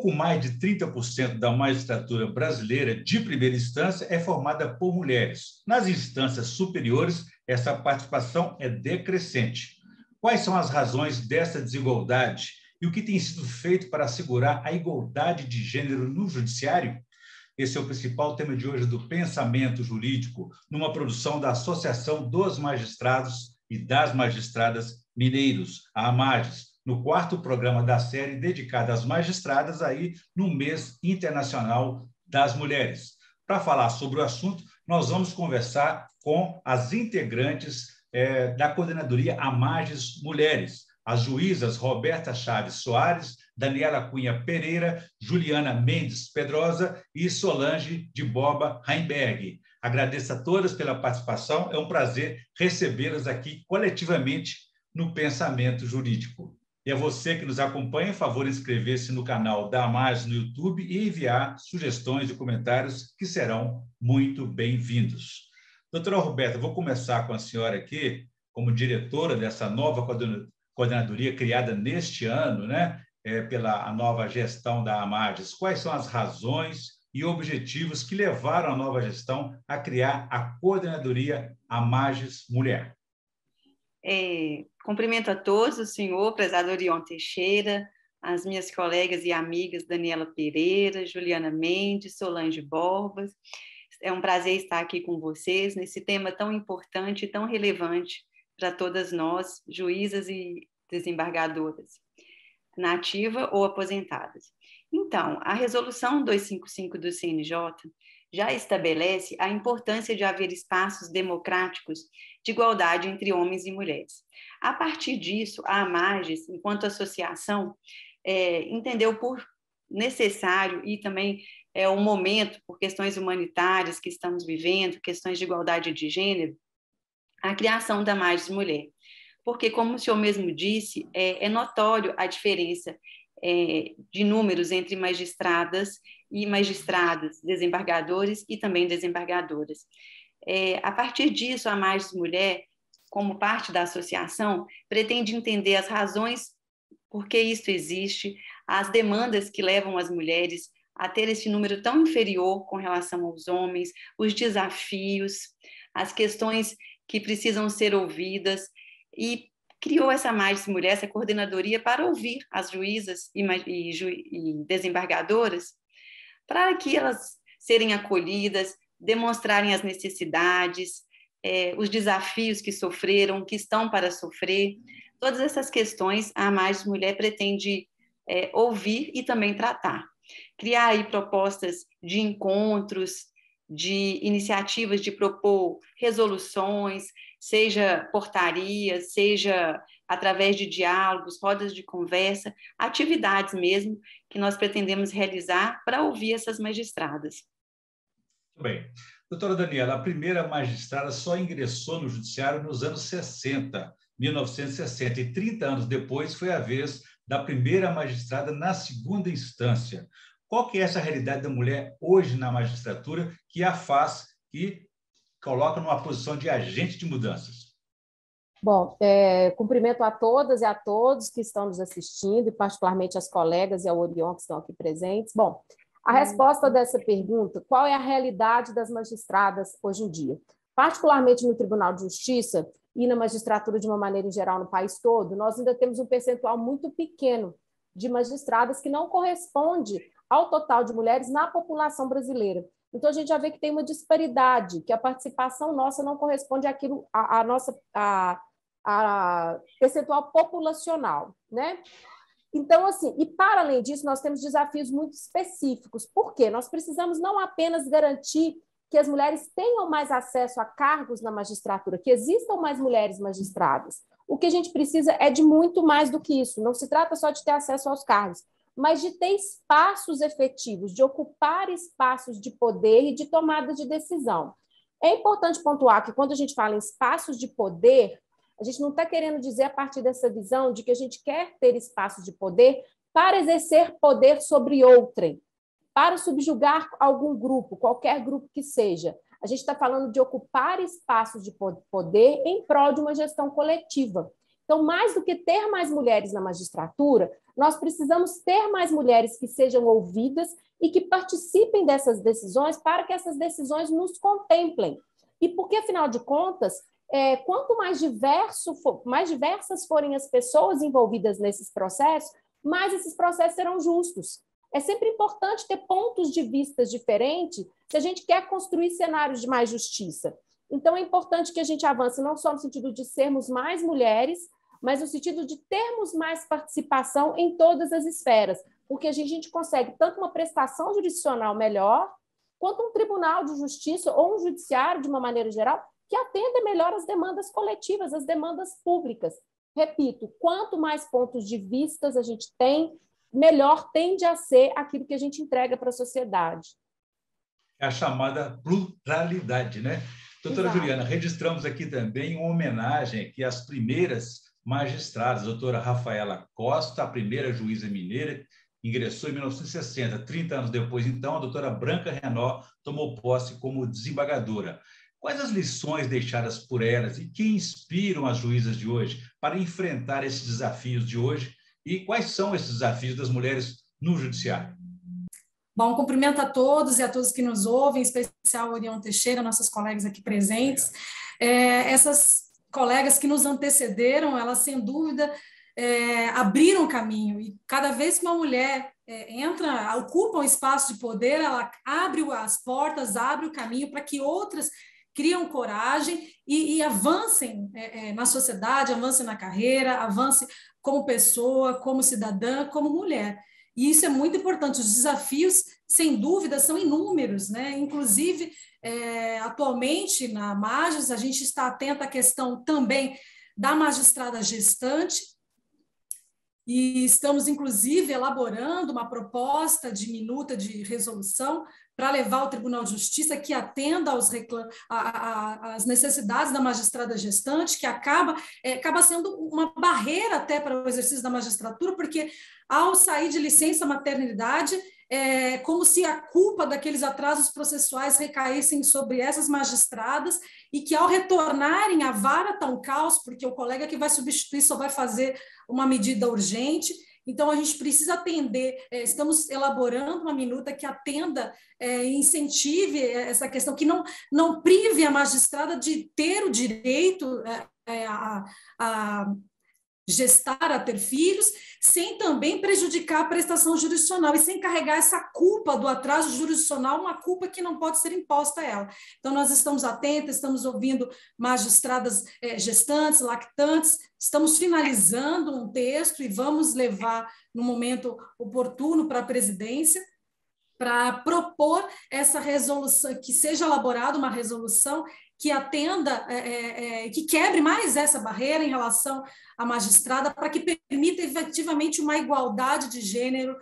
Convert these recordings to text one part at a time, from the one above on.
pouco mais de 30% da magistratura brasileira de primeira instância é formada por mulheres. Nas instâncias superiores, essa participação é decrescente. Quais são as razões dessa desigualdade e o que tem sido feito para assegurar a igualdade de gênero no judiciário? Esse é o principal tema de hoje do Pensamento Jurídico, numa produção da Associação dos Magistrados e das Magistradas Mineiros, a AMAGES, no quarto programa da série dedicada às magistradas aí no Mês Internacional das Mulheres. Para falar sobre o assunto, nós vamos conversar com as integrantes da coordenadoria AMAGES Mulheres, as juízas Roberta Chaves Soares, Daniela Cunha Pereira, Juliana Mendes Pedrosa e Solange de Borba Heimberg. Agradeço a todas pela participação, é um prazer recebê-las aqui coletivamente no Pensamento Jurídico. E a você que nos acompanha, favor inscrever-se no canal da AMAGES no YouTube e enviar sugestões e comentários que serão muito bem-vindos. Doutora Roberta, vou começar com a senhora aqui, como diretora dessa nova coordenadoria criada neste ano, né, pela nova gestão da AMAGES. Quais são as razões e objetivos que levaram a nova gestão a criar a coordenadoria AMAGES Mulher? Cumprimento a todos, o senhor, prezado Orion Teixeira, as minhas colegas e amigas Daniela Pereira, Juliana Mendes, Solange Borbas. É um prazer estar aqui com vocês nesse tema tão importante e tão relevante para todas nós, juízas e desembargadoras, na ativa ou aposentadas. Então, a Resolução 255 do CNJ já estabelece a importância de haver espaços democráticos de igualdade entre homens e mulheres. A partir disso, a AMAGES, enquanto associação, entendeu por necessário e também o momento, por questões humanitárias que estamos vivendo, questões de igualdade de gênero, a criação da AMAGES Mulher. Porque, como o senhor mesmo disse, é notório a diferença de números entre magistradas e magistrados, desembargadores e também desembargadoras. A partir disso, a AMAGES Mulher, como parte da associação, pretende entender as razões por que isso existe, as demandas que levam as mulheres a ter esse número tão inferior com relação aos homens, os desafios, as questões que precisam ser ouvidas, e criou essa AMAGES Mulher, essa coordenadoria, para ouvir as juízas e desembargadoras, para que elas serem acolhidas, demonstrarem as necessidades, os desafios que sofreram, que estão para sofrer. Todas essas questões a AMAGES Mulher pretende ouvir e também tratar. Criar aí propostas de encontros, de iniciativas de propor resoluções, seja portarias, seja através de diálogos, rodas de conversa, atividades mesmo que nós pretendemos realizar para ouvir essas magistradas. Muito bem. Doutora Daniela, a primeira magistrada só ingressou no judiciário nos anos 60, 1960, e 30 anos depois foi a vez da primeira magistrada na segunda instância. Qual que é essa realidade da mulher hoje na magistratura que a faz e coloca numa posição de agente de mudanças? Bom, cumprimento a todas e a todos que estão nos assistindo, e particularmente as colegas e ao Orion que estão aqui presentes. Bom, a resposta dessa pergunta, qual é a realidade das magistradas hoje em dia? Particularmente no Tribunal de Justiça e na magistratura de uma maneira em geral no país todo, nós ainda temos um percentual muito pequeno de magistradas que não corresponde ao total de mulheres na população brasileira. Então, a gente já vê que tem uma disparidade, que a participação nossa não corresponde àquilo, a percentual populacional, né? Então, assim, e para além disso, nós temos desafios muito específicos. Por quê? Nós precisamos não apenas garantir que as mulheres tenham mais acesso a cargos na magistratura, que existam mais mulheres magistradas. O que a gente precisa é de muito mais do que isso. Não se trata só de ter acesso aos cargos, mas de ter espaços efetivos, de ocupar espaços de poder e de tomada de decisão. É importante pontuar que, quando a gente fala em espaços de poder, a gente não está querendo dizer, a partir dessa visão, de que a gente quer ter espaços de poder para exercer poder sobre outrem, para subjugar algum grupo, qualquer grupo que seja. A gente está falando de ocupar espaços de poder em prol de uma gestão coletiva. Então, mais do que ter mais mulheres na magistratura, nós precisamos ter mais mulheres que sejam ouvidas e que participem dessas decisões para que essas decisões nos contemplem. E porque, afinal de contas, quanto mais diversas forem as pessoas envolvidas nesses processos, mais esses processos serão justos. É sempre importante ter pontos de vista diferentes se a gente quer construir cenários de mais justiça. Então, é importante que a gente avance não só no sentido de sermos mais mulheres, mas no sentido de termos mais participação em todas as esferas, porque a gente consegue tanto uma prestação jurisdicional melhor, quanto um tribunal de justiça ou um judiciário, de uma maneira geral, que atenda melhor as demandas coletivas, as demandas públicas. Repito, quanto mais pontos de vista a gente tem, melhor tende a ser aquilo que a gente entrega para a sociedade. É a chamada pluralidade, né? Doutora Exato. Juliana, registramos aqui também uma homenagem aqui às primeiras magistradas, doutora Rafaela Costa, a primeira juíza mineira, ingressou em 1960, 30 anos depois, então, a doutora Branca Renó tomou posse como desembargadora. Quais as lições deixadas por elas e que inspiram as juízas de hoje para enfrentar esses desafios de hoje e quais são esses desafios das mulheres no judiciário? Bom, cumprimento a todos e a todos que nos ouvem, em especial a Orion Teixeira, nossas colegas aqui presentes. Essas colegas que nos antecederam, elas, sem dúvida, abriram caminho. E cada vez que uma mulher ocupa um espaço de poder, ela abre as portas, abre o caminho para que outras criam coragem e avancem na sociedade, avancem na carreira, avancem como pessoa, como cidadã, como mulher. E isso é muito importante. Os desafios, sem dúvida, são inúmeros, né? Inclusive, atualmente, na Magis, a gente está atento à questão também da magistrada gestante, e estamos, inclusive, elaborando uma proposta de minuta de resolução para levar ao Tribunal de Justiça que atenda às necessidades da magistrada gestante, que acaba sendo uma barreira até para o exercício da magistratura, porque ao sair de licença maternidade, é como se a culpa daqueles atrasos processuais recaíssem sobre essas magistradas e que, ao retornarem, a vara está um caos, porque o colega que vai substituir só vai fazer uma medida urgente. Então, a gente precisa atender, estamos elaborando uma minuta que atenda e incentive essa questão, que não prive a magistrada de ter o direito a gestar, a ter filhos, sem também prejudicar a prestação jurisdicional e sem carregar essa culpa do atraso jurisdicional, uma culpa que não pode ser imposta a ela. Então, nós estamos atentos, estamos ouvindo magistradas gestantes, lactantes, estamos finalizando um texto e vamos levar, no momento oportuno, para a presidência, para propor essa resolução, que seja elaborada uma resolução que atenda, que quebre mais essa barreira em relação à magistrada, para que permita efetivamente uma igualdade de gênero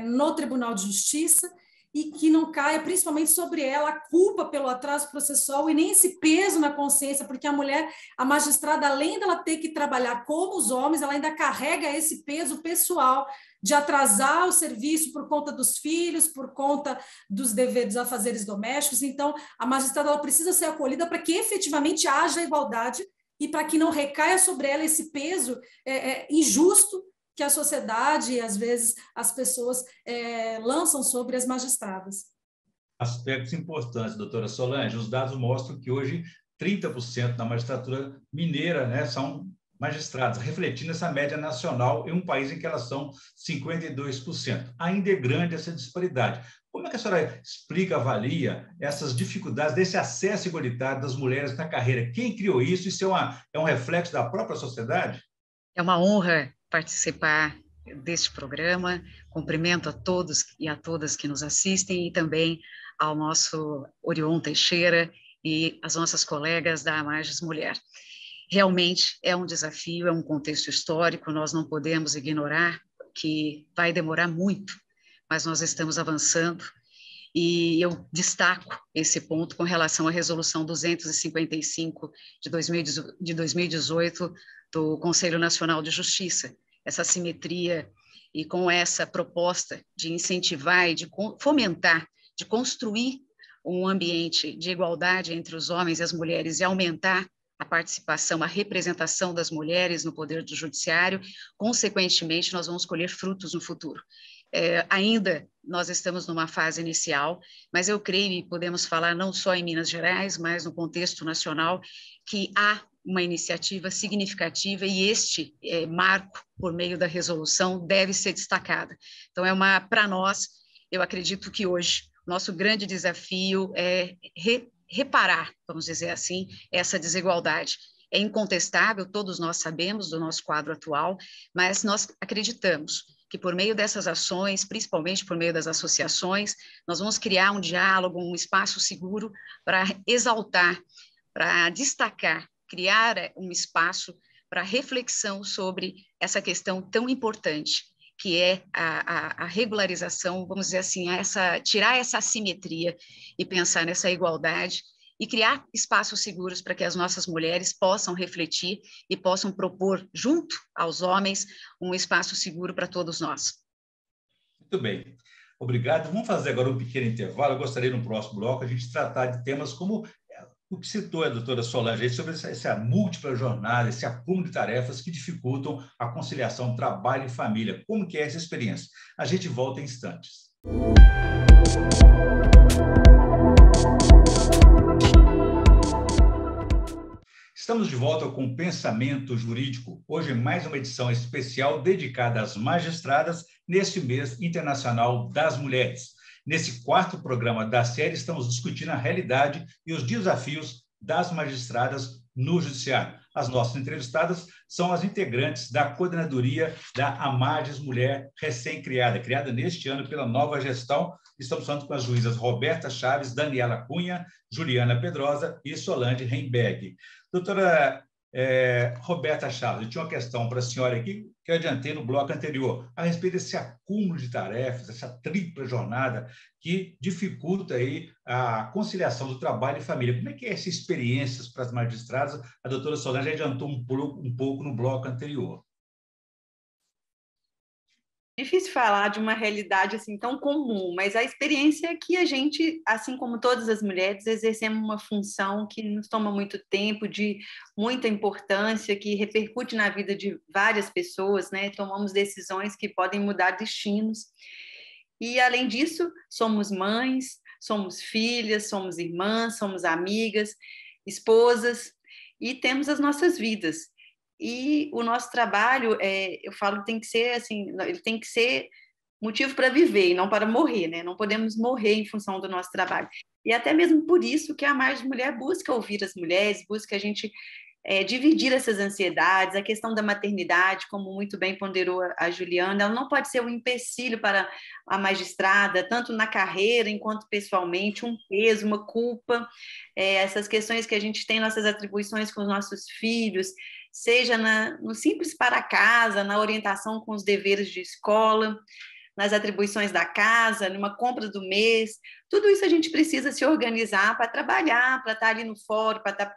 no Tribunal de Justiça e que não caia principalmente sobre ela a culpa pelo atraso processual e nem esse peso na consciência, porque a magistrada, além dela ter que trabalhar como os homens, ela ainda carrega esse peso pessoal de atrasar o serviço por conta dos filhos, por conta dos deveres, afazeres domésticos. Então, a magistrada ela precisa ser acolhida para que efetivamente haja igualdade e para que não recaia sobre ela esse peso injusto que a sociedade e, às vezes, as pessoas lançam sobre as magistradas. Aspectos importantes, doutora Solange. Os dados mostram que hoje 30% da magistratura mineira, né, são magistrados, refletindo essa média nacional em um país em que elas são 52%. Ainda é grande essa disparidade. Como é que a senhora explica, avalia essas dificuldades desse acesso igualitário das mulheres na carreira? Quem criou isso? Isso é um reflexo da própria sociedade? É uma honra participar deste programa. Cumprimento a todos e a todas que nos assistem e também ao nosso Orion Teixeira e as nossas colegas da Magis Mulher. Realmente é um desafio, é um contexto histórico, nós não podemos ignorar que vai demorar muito, mas nós estamos avançando e eu destaco esse ponto com relação à Resolução 255 de 2018 do Conselho Nacional de Justiça, essa simetria e com essa proposta de incentivar e de fomentar, de construir um ambiente de igualdade entre os homens e as mulheres e aumentar a participação, a representação das mulheres no poder do judiciário, consequentemente, nós vamos colher frutos no futuro. Ainda nós estamos numa fase inicial, mas eu creio, e podemos falar não só em Minas Gerais, mas no contexto nacional, que há uma iniciativa significativa e este marco, por meio da resolução, deve ser destacado. Então, para nós, eu acredito que hoje, nosso grande desafio é reparar, vamos dizer assim, essa desigualdade. É incontestável, todos nós sabemos do nosso quadro atual, mas nós acreditamos que por meio dessas ações, principalmente por meio das associações, nós vamos criar um diálogo, um espaço seguro para exaltar, para destacar, criar um espaço para reflexão sobre essa questão tão importante, que é a regularização, vamos dizer assim, tirar essa assimetria e pensar nessa igualdade e criar espaços seguros para que as nossas mulheres possam refletir e possam propor, junto aos homens, um espaço seguro para todos nós. Muito bem. Obrigado. Vamos fazer agora um pequeno intervalo. Eu gostaria, no próximo bloco, a gente tratar de temas como o que citou a doutora Solange, sobre essa múltipla jornada, esse acúmulo de tarefas que dificultam a conciliação trabalho e família. Como que é essa experiência? A gente volta em instantes. Estamos de volta com Pensamento Jurídico. Hoje, mais uma edição especial dedicada às magistradas neste mês internacional das mulheres. Nesse quarto programa da série, estamos discutindo a realidade e os desafios das magistradas no judiciário. As nossas entrevistadas são as integrantes da coordenadoria da Amages Mulher recém-criada, criada neste ano pela nova gestão. Estamos falando com as juízas Roberta Chaves, Daniela Cunha, Juliana Pedrosa e Solange Reimberg. Doutora Roberta Chaves, eu tinha uma questão para a senhora aqui, que eu adiantei no bloco anterior, a respeito desse acúmulo de tarefas, essa tripla jornada que dificulta aí a conciliação do trabalho e família. Como é que é essas experiências para as magistradas? A doutora Solange adiantou um pouco no bloco anterior. Difícil falar de uma realidade assim tão comum, mas a experiência é que a gente, assim como todas as mulheres, exercemos uma função que nos toma muito tempo, de muita importância, que repercute na vida de várias pessoas, né? Tomamos decisões que podem mudar destinos. E, além disso, somos mães, somos filhas, somos irmãs, somos amigas, esposas, e temos as nossas vidas. E o nosso trabalho, eu falo, tem que ser assim, ele tem que ser motivo para viver e não para morrer, né? Não podemos morrer em função do nosso trabalho. E até mesmo por isso que a Amages Mulher busca ouvir as mulheres, busca a gente dividir essas ansiedades, a questão da maternidade, como muito bem ponderou a Juliana, ela não pode ser um empecilho para a magistrada, tanto na carreira enquanto pessoalmente, um peso, uma culpa, essas questões que a gente tem, nossas atribuições com os nossos filhos, seja no simples para casa, na orientação com os deveres de escola, nas atribuições da casa, numa compra do mês, tudo isso a gente precisa se organizar para trabalhar, para estar ali no fórum, para estar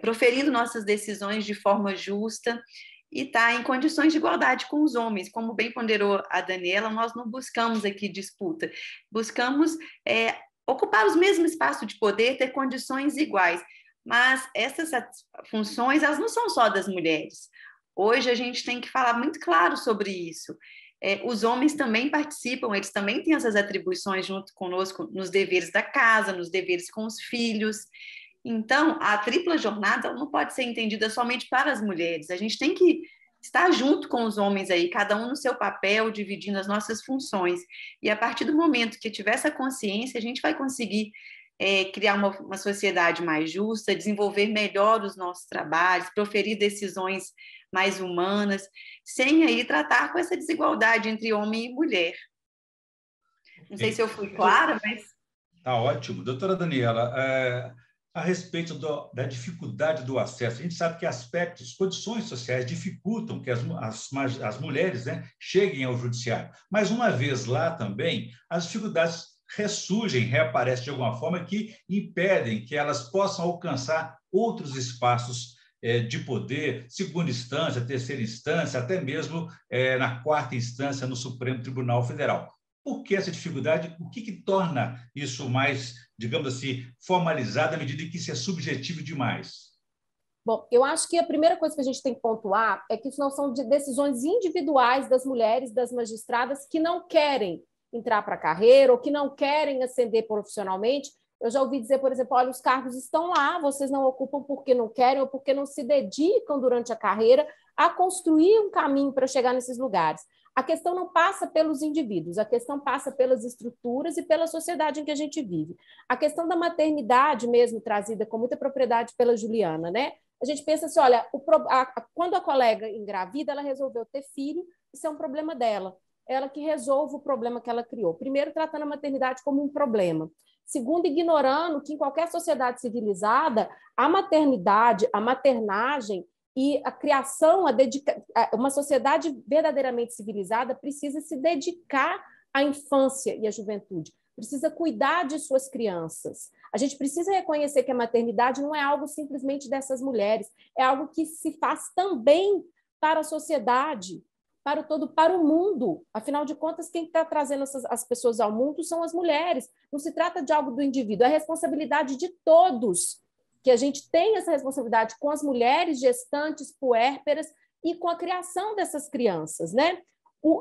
proferindo nossas decisões de forma justa e estar em condições de igualdade com os homens. Como bem ponderou a Daniela, nós não buscamos aqui disputa, buscamos ocupar os mesmos espaços de poder, ter condições iguais. Mas essas funções, elas não são só das mulheres. Hoje a gente tem que falar muito claro sobre isso. Os homens também participam, eles também têm essas atribuições junto conosco nos deveres da casa, nos deveres com os filhos. Então, a tripla jornada não pode ser entendida somente para as mulheres. A gente tem que estar junto com os homens aí, cada um no seu papel, dividindo as nossas funções. E a partir do momento que tiver essa consciência, a gente vai conseguir criar uma sociedade mais justa, desenvolver melhor os nossos trabalhos, proferir decisões mais humanas, sem aí tratar com essa desigualdade entre homem e mulher. Não sei se eu fui clara, mas... Está ótimo. Doutora Daniela, a respeito da dificuldade do acesso, a gente sabe que aspectos, condições sociais dificultam que as mulheres, né, cheguem ao judiciário. Mas, uma vez lá também, as dificuldades ressurgem, reaparecem de alguma forma, que impedem que elas possam alcançar outros espaços de poder, segunda instância, terceira instância, até mesmo na quarta instância no Supremo Tribunal Federal. Por que essa dificuldade? O que torna isso mais, digamos assim, formalizado à medida que isso é subjetivo demais? Bom, eu acho que a primeira coisa que a gente tem que pontuar é que isso não são decisões individuais das mulheres, das magistradas que não querem entrar para a carreira ou que não querem ascender profissionalmente. Eu já ouvi dizer, por exemplo, olha, os cargos estão lá, vocês não ocupam porque não querem ou porque não se dedicam durante a carreira a construir um caminho para chegar nesses lugares. A questão não passa pelos indivíduos, a questão passa pelas estruturas e pela sociedade em que a gente vive. A questão da maternidade mesmo, trazida com muita propriedade pela Juliana, né? A gente pensa assim, olha, quando a colega engravida, ela resolveu ter filho, isso é um problema dela. Ela que resolve o problema que ela criou. Primeiro, tratando a maternidade como um problema. Segundo, ignorando que em qualquer sociedade civilizada, a maternidade, a maternagem e a criação, uma sociedade verdadeiramente civilizada precisa se dedicar à infância e à juventude, precisa cuidar de suas crianças. A gente precisa reconhecer que a maternidade não é algo simplesmente dessas mulheres, é algo que se faz também para a sociedade, para o todo, para o mundo. Afinal de contas, quem está trazendo as pessoas ao mundo são as mulheres. Não se trata de algo do indivíduo, é a responsabilidade de todos, que a gente tem essa responsabilidade com as mulheres gestantes, puérperas e com a criação dessas crianças, né?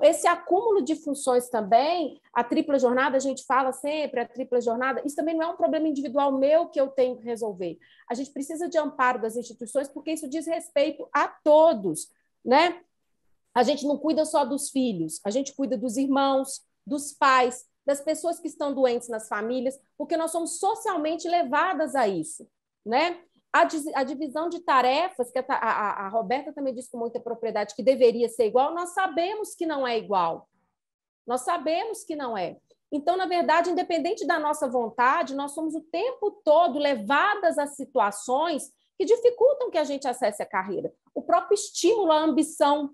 Esse acúmulo de funções também, a tripla jornada, a gente fala sempre, a tripla jornada, isso também não é um problema individual meu que eu tenho que resolver. A gente precisa de amparo das instituições, porque isso diz respeito a todos, né? A gente não cuida só dos filhos, a gente cuida dos irmãos, dos pais, das pessoas que estão doentes nas famílias, porque nós somos socialmente levadas a isso, né? A divisão de tarefas, que a Roberta também disse com muita propriedade que deveria ser igual, nós sabemos que não é igual. Nós sabemos que não é. Então, na verdade, independente da nossa vontade, nós somos o tempo todo levadas a situações que dificultam que a gente acesse a carreira. O próprio estímulo à ambição.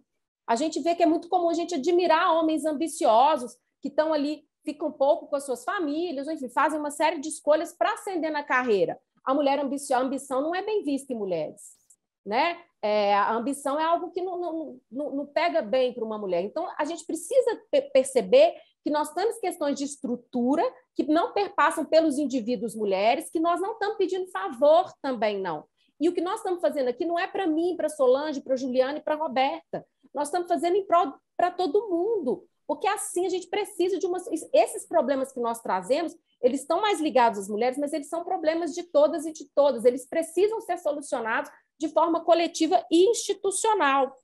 A gente vê que é muito comum a gente admirar homens ambiciosos que estão ali, ficam um pouco com as suas famílias, ou enfim, fazem uma série de escolhas para ascender na carreira. A mulher a ambição não é bem vista em mulheres, né? A ambição é algo que não pega bem para uma mulher. Então, a gente precisa perceber que nós temos questões de estrutura que não perpassam pelos indivíduos mulheres, que nós não estamos pedindo favor também, não. E o que nós estamos fazendo aqui não é para mim, para Solange, para Juliana e para Roberta. Nós estamos fazendo em prol para todo mundo, porque assim a gente precisa de esses problemas que nós trazemos, eles estão mais ligados às mulheres, mas eles são problemas de todas e de todas. Eles precisam ser solucionados de forma coletiva e institucional.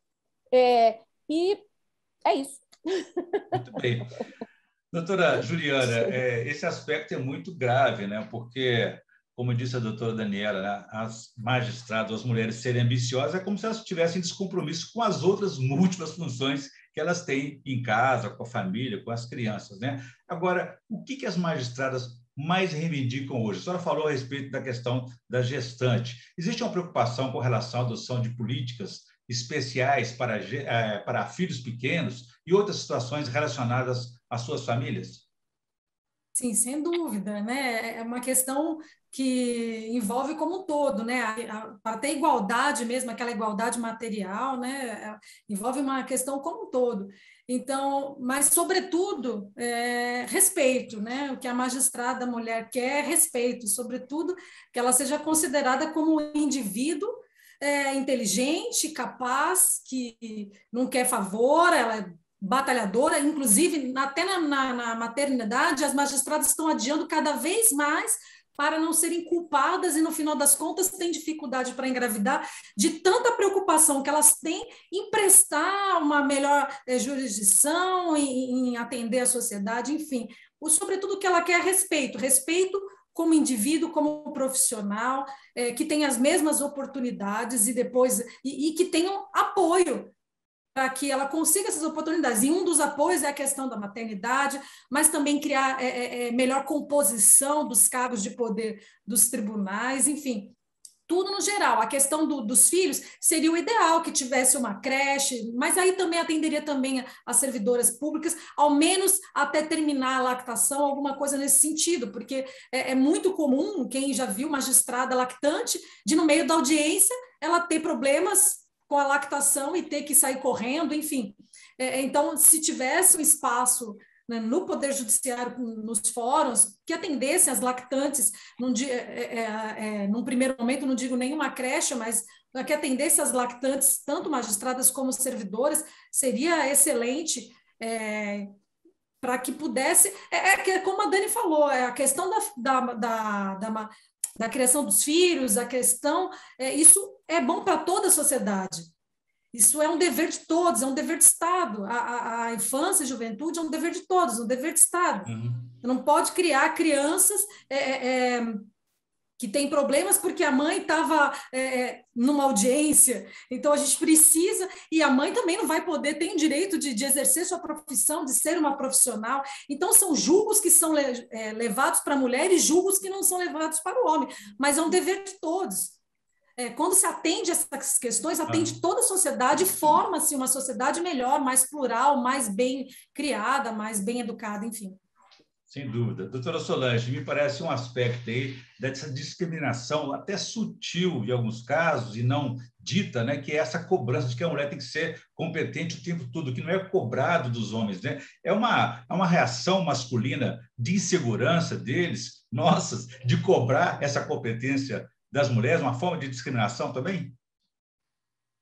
E é isso. Muito bem. Doutora Juliana, esse aspecto é muito grave, né? Porque, como disse a doutora Daniela, né? As magistradas, as mulheres serem ambiciosas é como se elas tivessem descompromisso com as outras múltiplas funções que elas têm em casa, com a família, com as crianças, né? Agora, o que as magistradas mais reivindicam hoje? A senhora falou a respeito da questão da gestante. Existe uma preocupação com relação à adoção de políticas especiais para filhos pequenos e outras situações relacionadas às suas famílias? Sim, sem dúvida, né? É uma questão que envolve como um todo, né? Para ter igualdade mesmo, aquela igualdade material, né? Envolve uma questão como um todo. Então, mas sobretudo respeito, né? O que a magistrada mulher quer é respeito, sobretudo que ela seja considerada como um indivíduo inteligente, capaz, que não quer favor, ela é batalhadora, inclusive até na maternidade, as magistradas estão adiando cada vez mais para não serem culpadas e, no final das contas, têm dificuldade para engravidar, de tanta preocupação que elas têm em prestar uma melhor jurisdição, em atender a sociedade, enfim. Sobretudo o que ela quer é respeito como indivíduo, como profissional, que tenha as mesmas oportunidades e que tenham apoio para que ela consiga essas oportunidades. E um dos apoios é a questão da maternidade, mas também criar melhor composição dos cargos de poder dos tribunais, enfim, tudo no geral. A questão dos filhos seria o ideal que tivesse uma creche, mas aí também atenderia também as servidoras públicas, ao menos até terminar a lactação, alguma coisa nesse sentido, porque é muito comum, quem já viu magistrada lactante, de no meio da audiência ela ter problemas com a lactação e ter que sair correndo, enfim. Então, se tivesse um espaço, né, no Poder Judiciário, nos fóruns, que atendessem as lactantes, num primeiro momento, não digo nenhuma creche, mas que atendesse as lactantes, tanto magistradas como servidoras, seria excelente para que pudesse... como a Dani falou, a questão da criação dos filhos, a questão... isso é bom para toda a sociedade. Isso é um dever de todos, é um dever de Estado. A infância e a juventude é um dever de todos, um dever de Estado. Você não pode criar crianças que têm problemas porque a mãe estava numa audiência. Então, a gente precisa... E a mãe também não vai poder, tem o direito de exercer sua profissão, de ser uma profissional. Então, são julgos que são levados para a mulher e julgos que não são levados para o homem. Mas é um dever de todos. Quando se atende essas questões, atende toda a sociedade e forma-se uma sociedade melhor, mais plural, mais bem criada, mais bem educada, enfim. Sem dúvida. Doutora Solange, me parece um aspecto aí dessa discriminação, até sutil em alguns casos, e não dita, né, que é essa cobrança de que a mulher tem que ser competente o tempo todo, que não é cobrado dos homens, né? É uma reação masculina de insegurança deles, nossas, de cobrar essa competência das mulheres, uma forma de discriminação também?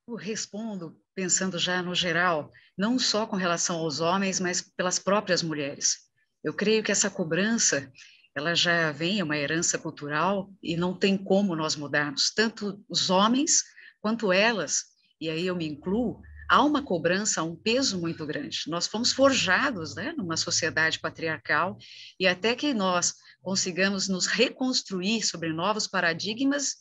Eu respondo pensando já no geral, não só com relação aos homens, mas pelas próprias mulheres. Eu creio que essa cobrança, ela já vem, é uma herança cultural e não tem como nós mudarmos, tanto os homens quanto elas, e aí eu me incluo, há uma cobrança, há um peso muito grande. Nós fomos forjados, né, numa sociedade patriarcal, e até que nós consigamos nos reconstruir sobre novos paradigmas,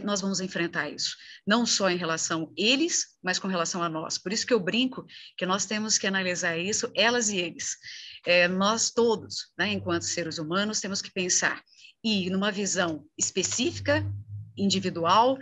nós vamos enfrentar isso. Não só em relação a eles, mas com relação a nós. Por isso que eu brinco que nós temos que analisar isso, elas e eles. Nós todos, né, enquanto seres humanos, temos que pensar e numa visão específica, individual,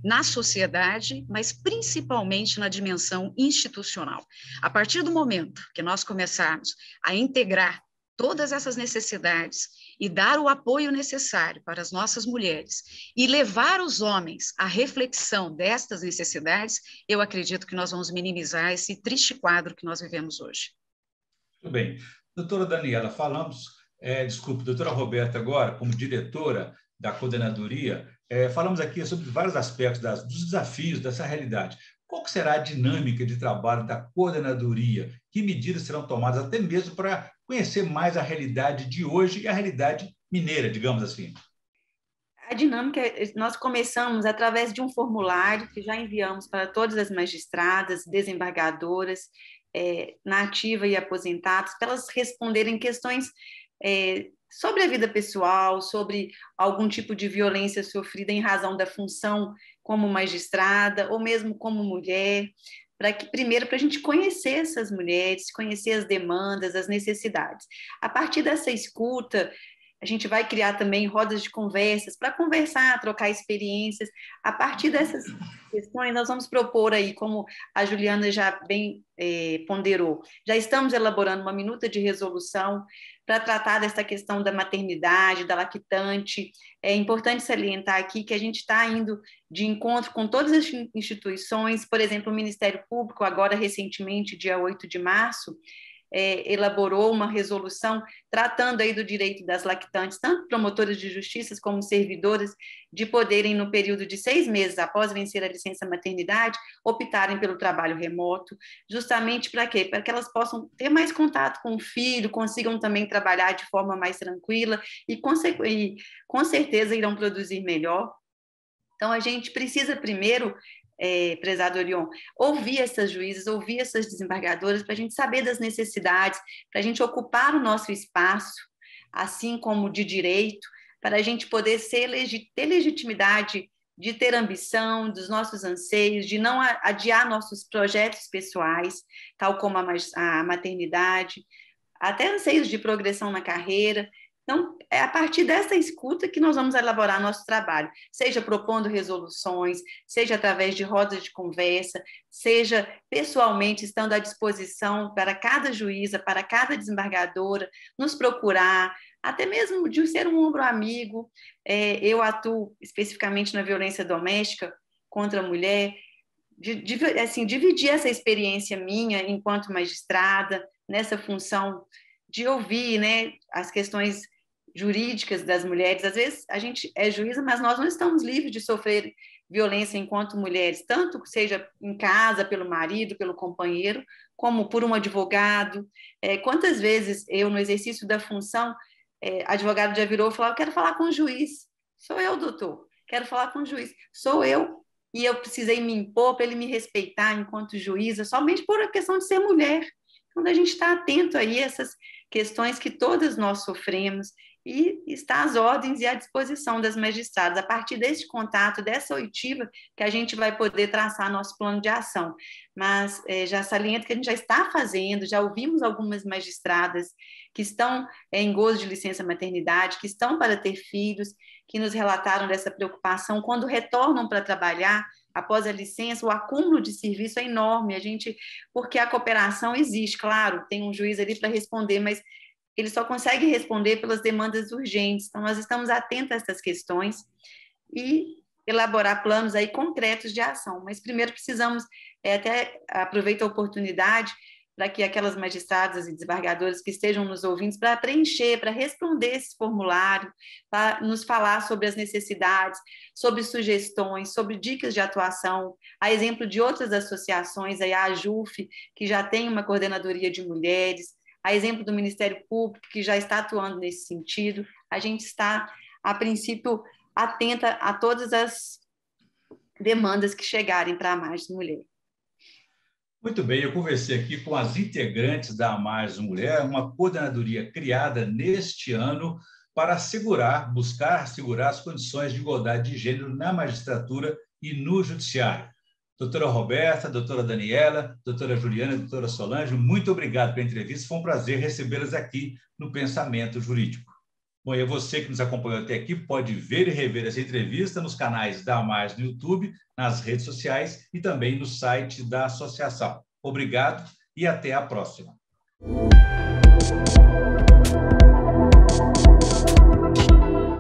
na sociedade, mas principalmente na dimensão institucional. A partir do momento que nós começarmos a integrar todas essas necessidades e dar o apoio necessário para as nossas mulheres e levar os homens à reflexão destas necessidades, eu acredito que nós vamos minimizar esse triste quadro que nós vivemos hoje. Muito bem. Doutora Daniela, doutora Roberta agora, como diretora da coordenadoria, falamos aqui sobre vários aspectos dos desafios dessa realidade. Qual que será a dinâmica de trabalho da coordenadoria? Que medidas serão tomadas até mesmo para conhecer mais a realidade de hoje e a realidade mineira, digamos assim? A dinâmica, nós começamos através de um formulário que já enviamos para todas as magistradas, desembargadoras, na ativa e aposentadas, para elas responderem questões sobre a vida pessoal, sobre algum tipo de violência sofrida em razão da função como magistrada ou mesmo como mulher, primeiro para a gente conhecer essas mulheres, conhecer as demandas, as necessidades. A partir dessa escuta, a gente vai criar também rodas de conversas para conversar, trocar experiências. A partir dessas questões, nós vamos propor aí, como a Juliana já bem ponderou, já estamos elaborando uma minuta de resolução para tratar dessa questão da maternidade, da lactante. É importante salientar aqui que a gente está indo de encontro com todas as instituições, por exemplo, o Ministério Público, agora recentemente, dia 8 de março, elaborou uma resolução tratando aí do direito das lactantes, tanto promotoras de justiça como servidoras, de poderem, no período de 6 meses após vencer a licença maternidade, optarem pelo trabalho remoto, justamente para quê? Para que elas possam ter mais contato com o filho, consigam também trabalhar de forma mais tranquila e com certeza irão produzir melhor. Então, a gente precisa primeiro, prezado Orion, ouvir essas juízes, ouvir essas desembargadoras, para a gente saber das necessidades, para a gente ocupar o nosso espaço, assim como de direito, para a gente poder ter legitimidade de ter ambição dos nossos anseios, de não adiar nossos projetos pessoais, tal como a maternidade, até anseios de progressão na carreira. Então, é a partir dessa escuta que nós vamos elaborar nosso trabalho, seja propondo resoluções, seja através de rodas de conversa, seja pessoalmente estando à disposição para cada juíza, para cada desembargadora, nos procurar, até mesmo de ser um ombro amigo. Eu atuo especificamente na violência doméstica contra a mulher, dividir essa experiência minha enquanto magistrada, nessa função de ouvir, né, as questões jurídicas das mulheres. Às vezes a gente é juíza, mas nós não estamos livres de sofrer violência enquanto mulheres, tanto seja em casa, pelo marido, pelo companheiro, como por um advogado. Quantas vezes eu, no exercício da função, advogado já virou e falou: eu quero falar com o juiz. Sou eu, doutor. Quero falar com o juiz. Sou eu. E eu precisei me impor para ele me respeitar enquanto juíza, somente por a questão de ser mulher. Quando a gente está atento aí a essas questões que todas nós sofremos, e está às ordens e à disposição das magistradas. A partir desse contato, dessa oitiva, que a gente vai poder traçar nosso plano de ação. Mas já saliento que a gente já está fazendo, já ouvimos algumas magistradas que estão em gozo de licença maternidade, que estão para ter filhos, que nos relataram dessa preocupação quando retornam para trabalhar. Após a licença, o acúmulo de serviço é enorme, porque a cooperação existe, claro, tem um juiz ali para responder, mas ele só consegue responder pelas demandas urgentes. Então, nós estamos atentos a essas questões e elaborar planos aí concretos de ação. Mas primeiro precisamos, até aproveito a oportunidade para que aquelas magistradas e desembargadores que estejam nos ouvindo, para preencher, para responder esse formulário, para nos falar sobre as necessidades, sobre sugestões, sobre dicas de atuação, a exemplo de outras associações, aí a AJUF, que já tem uma coordenadoria de mulheres, a exemplo do Ministério Público, que já está atuando nesse sentido. A gente está, a princípio, atenta a todas as demandas que chegarem para a Mais Mulher. Muito bem, eu conversei aqui com as integrantes da Mais Mulher, uma coordenadoria criada neste ano para buscar assegurar as condições de igualdade de gênero na magistratura e no judiciário. Doutora Roberta, doutora Daniela, doutora Juliana, doutora Solange, muito obrigado pela entrevista. Foi um prazer recebê-las aqui no Pensamento Jurídico. Bom, e você que nos acompanhou até aqui pode ver e rever essa entrevista nos canais da Mais no YouTube, nas redes sociais e também no site da associação. Obrigado e até a próxima.